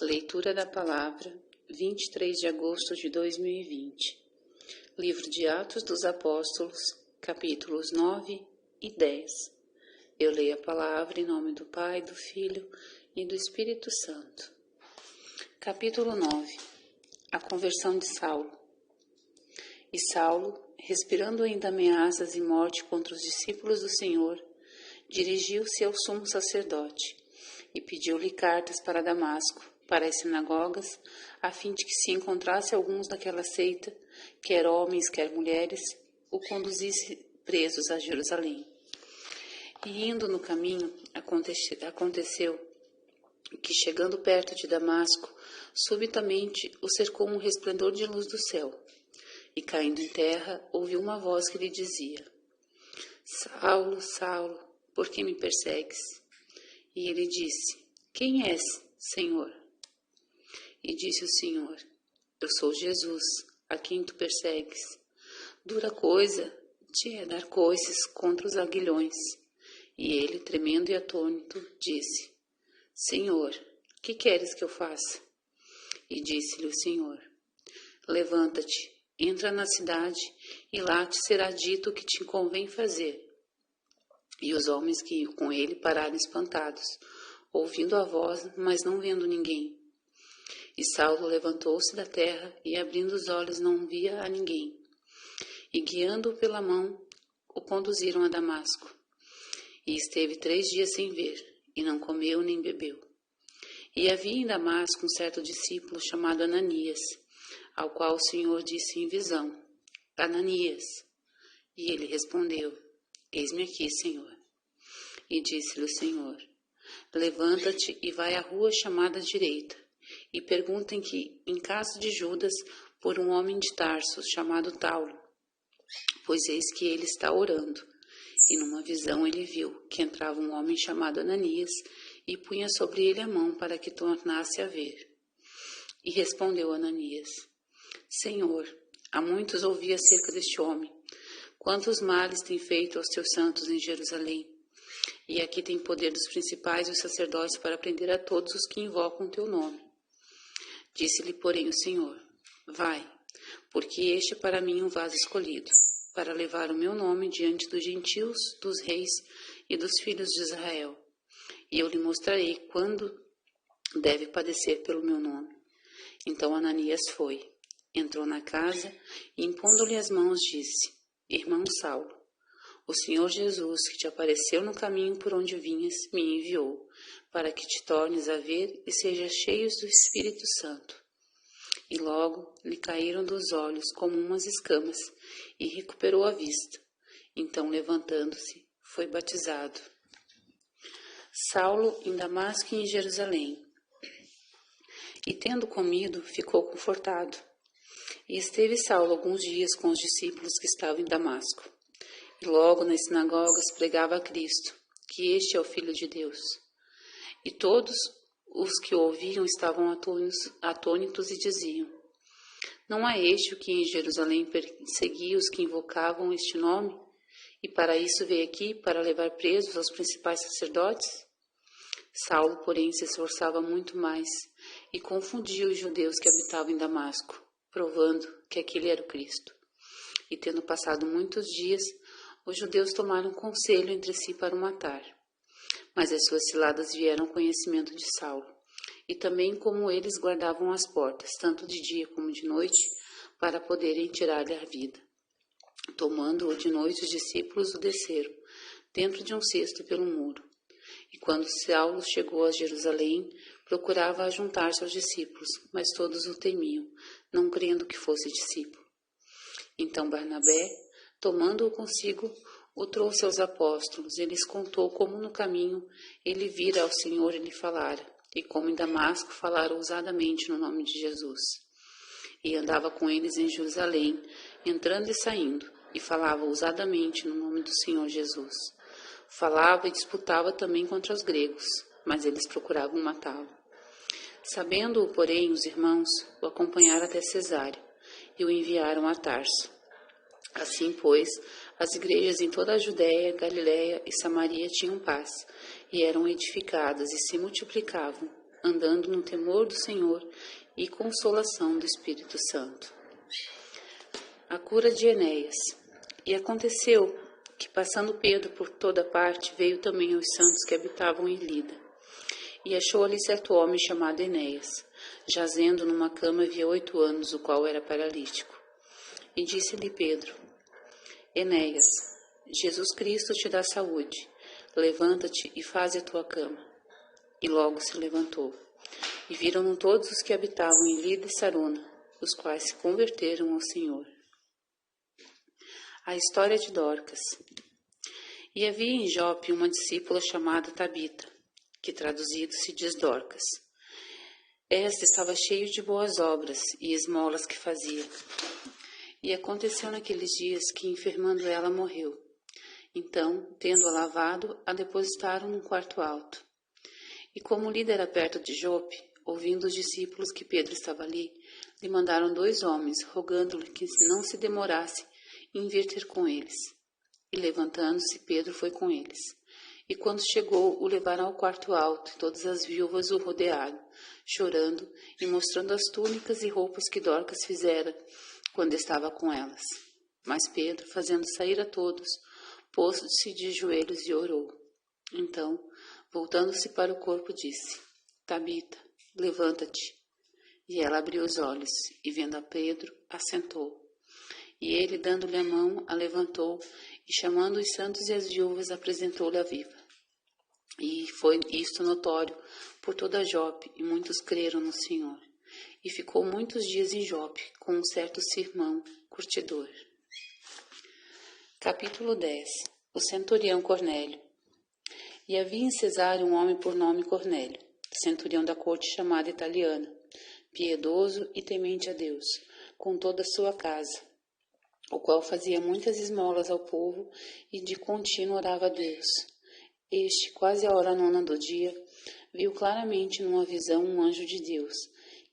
Leitura da Palavra, 23 de agosto de 2020. Livro de Atos dos Apóstolos, capítulos 9 e 10. Eu leio a Palavra em nome do Pai, do Filho e do Espírito Santo. Capítulo 9. A conversão de Saulo. E Saulo, respirando ainda ameaças e morte contra os discípulos do Senhor, dirigiu-se ao sumo sacerdote e pediu-lhe cartas para Damasco, para as sinagogas, a fim de que se encontrasse alguns daquela seita, quer homens, quer mulheres, o conduzisse presos a Jerusalém. E indo no caminho, aconteceu que, chegando perto de Damasco, subitamente o cercou um resplendor de luz do céu, e caindo em terra, ouviu uma voz que lhe dizia: Saulo, Saulo, por que me persegues? E ele disse: Quem és, Senhor? E disse o Senhor: Eu sou Jesus, a quem tu persegues. Dura coisa te é dar coices contra os aguilhões. E ele, tremendo e atônito, disse: Senhor, que queres que eu faça? E disse-lhe o Senhor: Levanta-te, entra na cidade, e lá te será dito o que te convém fazer. E os homens que iam com ele pararam espantados, ouvindo a voz, mas não vendo ninguém. E Saulo levantou-se da terra e, abrindo os olhos, não via a ninguém. E, guiando-o pela mão, o conduziram a Damasco. E esteve 3 dias sem ver, e não comeu nem bebeu. E havia em Damasco um certo discípulo chamado Ananias, ao qual o Senhor disse em visão: Ananias. E ele respondeu: Eis-me aqui, Senhor. E disse-lhe o Senhor: Levanta-te e vai à rua chamada direita, e perguntem que, em casa de Judas, por um homem de Tarso, chamado Saulo, pois eis que ele está orando. E numa visão ele viu que entrava um homem chamado Ananias, e punha sobre ele a mão para que tornasse a ver. E respondeu Ananias: Senhor, há muitos ouvi acerca deste homem, quantos males tem feito aos teus santos em Jerusalém. E aqui tem poder dos principais e os sacerdotes para prender a todos os que invocam o teu nome. Disse-lhe, porém, o Senhor: Vai, porque este é para mim um vaso escolhido, para levar o meu nome diante dos gentios, dos reis e dos filhos de Israel. E eu lhe mostrarei quando deve padecer pelo meu nome. Então Ananias foi, entrou na casa e, impondo-lhe as mãos, disse: Irmão Saulo, o Senhor Jesus, que te apareceu no caminho por onde vinhas, me enviou, para que te tornes a ver e sejas cheios do Espírito Santo. E logo lhe caíram dos olhos como umas escamas, e recuperou a vista. Então, levantando-se, foi batizado. Saulo em Damasco e em Jerusalém. E tendo comido, ficou confortado. E esteve Saulo alguns dias com os discípulos que estavam em Damasco. E logo nas sinagogas pregava a Cristo, que este é o Filho de Deus. E todos os que o ouviam estavam atônitos e diziam: Não é este o que em Jerusalém perseguia os que invocavam este nome? E para isso veio aqui, para levar presos aos principais sacerdotes? Saulo, porém, se esforçava muito mais e confundia os judeus que habitavam em Damasco, provando que aquele era o Cristo. E tendo passado muitos dias, os judeus tomaram conselho entre si para o matar. Mas as suas ciladas vieram ao conhecimento de Saulo, e também como eles guardavam as portas, tanto de dia como de noite, para poderem tirar-lhe a vida. Tomando-o de noite, os discípulos o desceram, dentro de um cesto pelo muro. E quando Saulo chegou a Jerusalém, procurava ajuntar-se aos discípulos, mas todos o temiam, não crendo que fosse discípulo. Então Barnabé, tomando-o consigo, o trouxe aos apóstolos, e lhes contou como no caminho ele vira ao Senhor e lhe falara, e como em Damasco falara ousadamente no nome de Jesus. E andava com eles em Jerusalém, entrando e saindo, e falava ousadamente no nome do Senhor Jesus. Falava e disputava também contra os gregos, mas eles procuravam matá-lo. Sabendo-o, porém, os irmãos o acompanharam até Cesárea, e o enviaram a Tarso. Assim, pois, as igrejas em toda a Judéia, Galiléia e Samaria tinham paz, e eram edificadas e se multiplicavam, andando no temor do Senhor e consolação do Espírito Santo. A cura de Enéas. E aconteceu que, passando Pedro por toda parte, veio também aos santos que habitavam em Lida. E achou ali certo homem chamado Enéas, jazendo numa cama havia 8 anos, o qual era paralítico. E disse-lhe Pedro: Enéas, Jesus Cristo te dá saúde. Levanta-te e faze a tua cama. E logo se levantou. E viram-no todos os que habitavam em Lida e Sarona, os quais se converteram ao Senhor. A história de Dorcas. E havia em Jope uma discípula chamada Tabita, que traduzido se diz Dorcas. Esta estava cheia de boas obras e esmolas que fazia. E aconteceu naqueles dias que, enfermando ela, morreu. Então, tendo-a lavado, a depositaram num quarto alto. E como Lida era perto de Jope, ouvindo os discípulos que Pedro estava ali, lhe mandaram 2 homens, rogando-lhe que não se demorasse em vir ter com eles. E levantando-se, Pedro foi com eles. E quando chegou, o levaram ao quarto alto, e todas as viúvas o rodearam, chorando e mostrando as túnicas e roupas que Dorcas fizera quando estava com elas. Mas Pedro, fazendo sair a todos, pôs-se de joelhos e orou. Então, voltando-se para o corpo, disse: Tabita, levanta-te. E ela abriu os olhos, e vendo a Pedro, assentou. E ele, dando-lhe a mão, a levantou, e chamando os santos e as viúvas, apresentou-lhe a viva. E foi isto notório por toda Jope, e muitos creram no Senhor. E ficou muitos dias em Jope, com um certo Simão, curtidor. Capítulo 10. O centurião Cornélio. E havia em Cesareia um homem por nome Cornélio, centurião da corte chamada Italiana, piedoso e temente a Deus, com toda a sua casa, o qual fazia muitas esmolas ao povo e de contínuo orava a Deus. Este, quase à hora 9 do dia, viu claramente numa visão um anjo de Deus,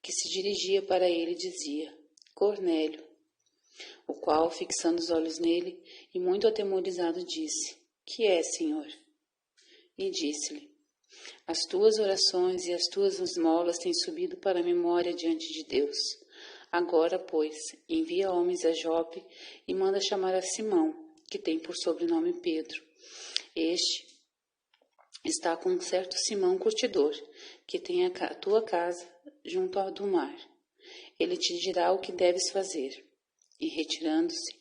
que se dirigia para ele e dizia: Cornélio. O qual, fixando os olhos nele e muito atemorizado, disse: Que é, Senhor? E disse-lhe: As tuas orações e as tuas esmolas têm subido para a memória diante de Deus. Agora, pois, envia homens a Jope e manda chamar a Simão, que tem por sobrenome Pedro. Este está com um certo Simão curtidor, que tem a tua casa junto ao do mar. Ele te dirá o que deves fazer. E retirando-se,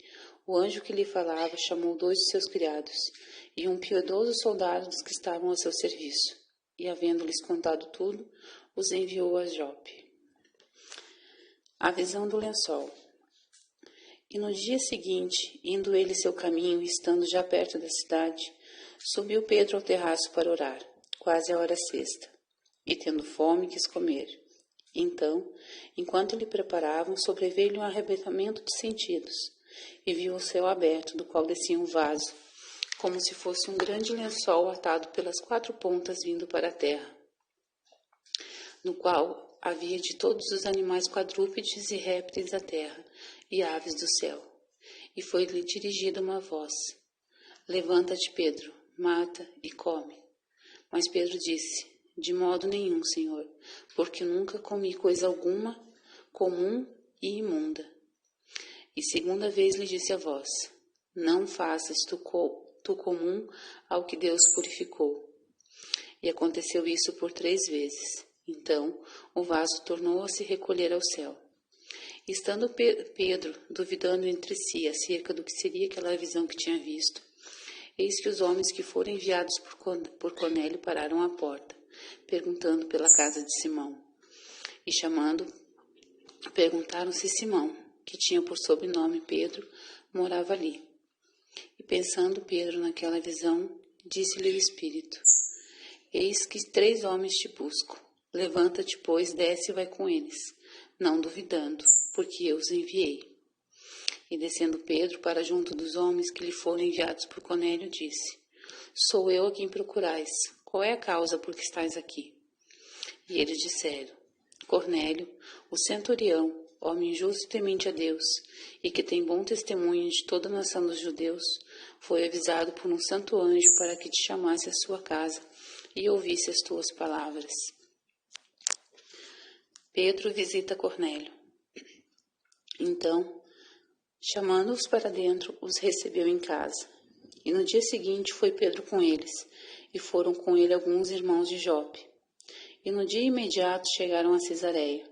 o anjo que lhe falava chamou 2 de seus criados e um piedoso soldado dos que estavam a seu serviço. E, havendo-lhes contado tudo, os enviou a Jope. A visão do lençol. E no dia seguinte, indo ele seu caminho e estando já perto da cidade, subiu Pedro ao terraço para orar, quase à hora sexta, e tendo fome quis comer. Então, enquanto lhe preparavam, sobreveio-lhe um arrebatamento de sentidos, e viu o céu aberto, do qual descia um vaso, como se fosse um grande lençol atado pelas 4 pontas vindo para a terra, no qual havia de todos os animais quadrúpedes e répteis da terra, e aves do céu. E foi-lhe dirigida uma voz: Levanta-te, Pedro, mata e come. Mas Pedro disse: De modo nenhum, Senhor, porque nunca comi coisa alguma comum e imunda. E segunda vez lhe disse a voz: Não faças tu comum ao que Deus purificou. E aconteceu isso por 3 vezes. Então o vaso tornou a se recolher ao céu. Estando Pedro duvidando entre si acerca do que seria aquela visão que tinha visto, eis que os homens que foram enviados por Cornélio pararam à porta, perguntando pela casa de Simão. E chamando, perguntaram se Simão, que tinha por sobrenome Pedro, morava ali. E pensando Pedro naquela visão, disse-lhe o Espírito: Eis que 3 homens te buscam. Levanta-te, pois, desce e vai com eles, não duvidando, porque eu os enviei. E descendo Pedro para junto dos homens que lhe foram enviados por Cornélio, disse: Sou eu a quem procurais. Qual é a causa por que estáis aqui? E eles disseram: Cornélio, o centurião, homem justo e temente a Deus, e que tem bom testemunho de toda a nação dos judeus, foi avisado por um santo anjo para que te chamasse à sua casa e ouvisse as tuas palavras. Pedro visita Cornélio. Então, chamando-os para dentro, os recebeu em casa. E no dia seguinte foi Pedro com eles, e foram com ele alguns irmãos de Jope. E no dia imediato chegaram a Cesareia.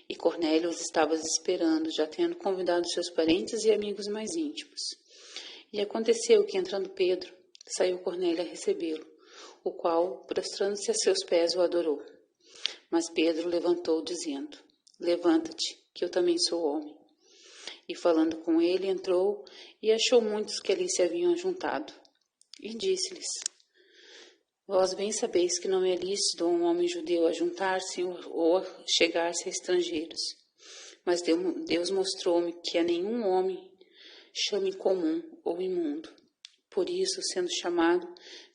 E Cornélio os estava esperando, já tendo convidado seus parentes e amigos mais íntimos. E aconteceu que, entrando Pedro, saiu Cornélio a recebê-lo, o qual, prostrando-se a seus pés, o adorou. Mas Pedro levantou, dizendo: Levanta-te, que eu também sou homem. E falando com ele, entrou e achou muitos que ali se haviam juntado. E disse-lhes: Vós bem sabeis que não é lícito a um homem judeu ajuntar-se ou a chegar-se a estrangeiros. Mas Deus mostrou-me que a nenhum homem chame comum ou imundo. Por isso, sendo chamado,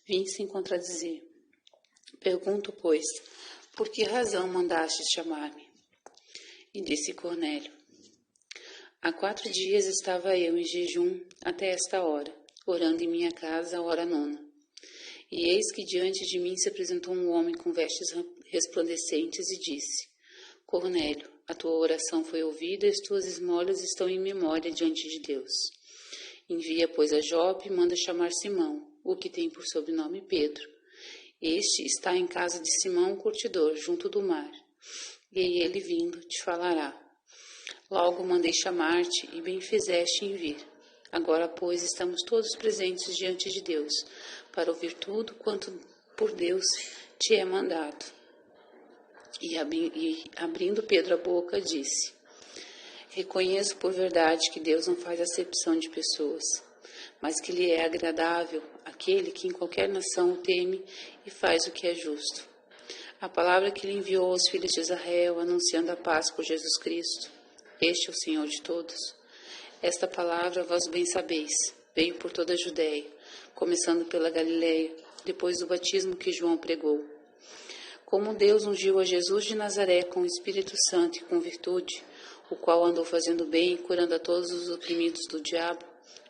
vim sem contradizer. Pergunto, pois, por que razão mandastes chamar-me? E disse Cornélio: Há 4 dias estava eu em jejum até esta hora, orando em minha casa a hora 9. E eis que diante de mim se apresentou um homem com vestes resplandecentes e disse: Cornélio, a tua oração foi ouvida e as tuas esmolas estão em memória diante de Deus. Envia, pois, a Jope e manda chamar Simão, o que tem por sobrenome Pedro. Este está em casa de Simão, o curtidor, junto do mar. E ele vindo te falará. Logo mandei chamar-te e bem fizeste em vir. Agora, pois, estamos todos presentes diante de Deus, para ouvir tudo quanto por Deus te é mandado. E abrindo Pedro a boca, disse: Reconheço por verdade que Deus não faz acepção de pessoas, mas que lhe é agradável aquele que em qualquer nação o teme e faz o que é justo. A palavra que lhe enviou aos filhos de Israel, anunciando a paz por Jesus Cristo, este é o Senhor de todos. Esta palavra, vós bem sabeis, veio por toda a Judéia, começando pela Galileia, depois do batismo que João pregou. Como Deus ungiu a Jesus de Nazaré com o Espírito Santo e com virtude, o qual andou fazendo bem e curando a todos os oprimidos do diabo,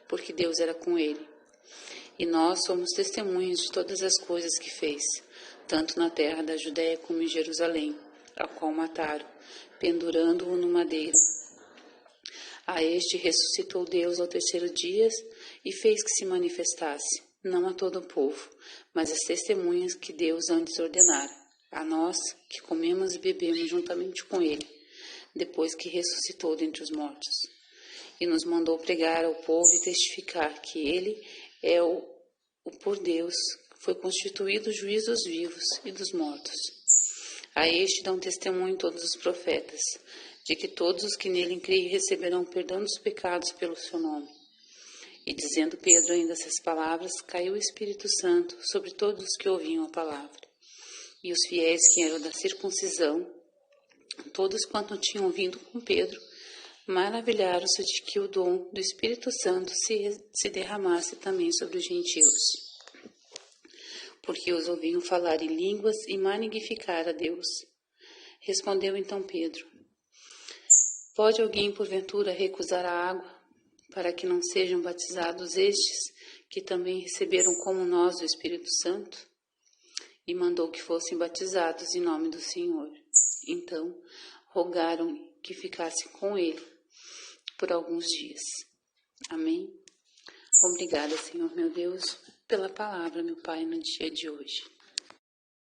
porque Deus era com ele. E nós somos testemunhas de todas as coisas que fez, tanto na terra da Judéia como em Jerusalém, ao qual mataram, pendurando-o no madeiro. A este ressuscitou Deus ao 3º dia e fez que se manifestasse, não a todo o povo, mas as testemunhas que Deus antes ordenara, a nós que comemos e bebemos juntamente com ele, depois que ressuscitou dentre os mortos. E nos mandou pregar ao povo e testificar que ele é o por Deus, foi constituído juiz dos vivos e dos mortos. A este dão testemunho todos os profetas, de que todos os que nele creem receberão perdão dos pecados pelo seu nome. E dizendo Pedro ainda essas palavras, caiu o Espírito Santo sobre todos os que ouviam a palavra. E os fiéis que eram da circuncisão, todos quanto tinham vindo com Pedro, maravilharam-se de que o dom do Espírito Santo se derramasse também sobre os gentios, porque os ouviam falar em línguas e magnificar a Deus. Respondeu então Pedro: Pode alguém porventura recusar a água, para que não sejam batizados estes, que também receberam como nós o Espírito Santo? E mandou que fossem batizados em nome do Senhor. Então rogaram que ficasse com ele por alguns dias. Amém? Obrigada, Senhor meu Deus, pela palavra, meu Pai, no dia de hoje.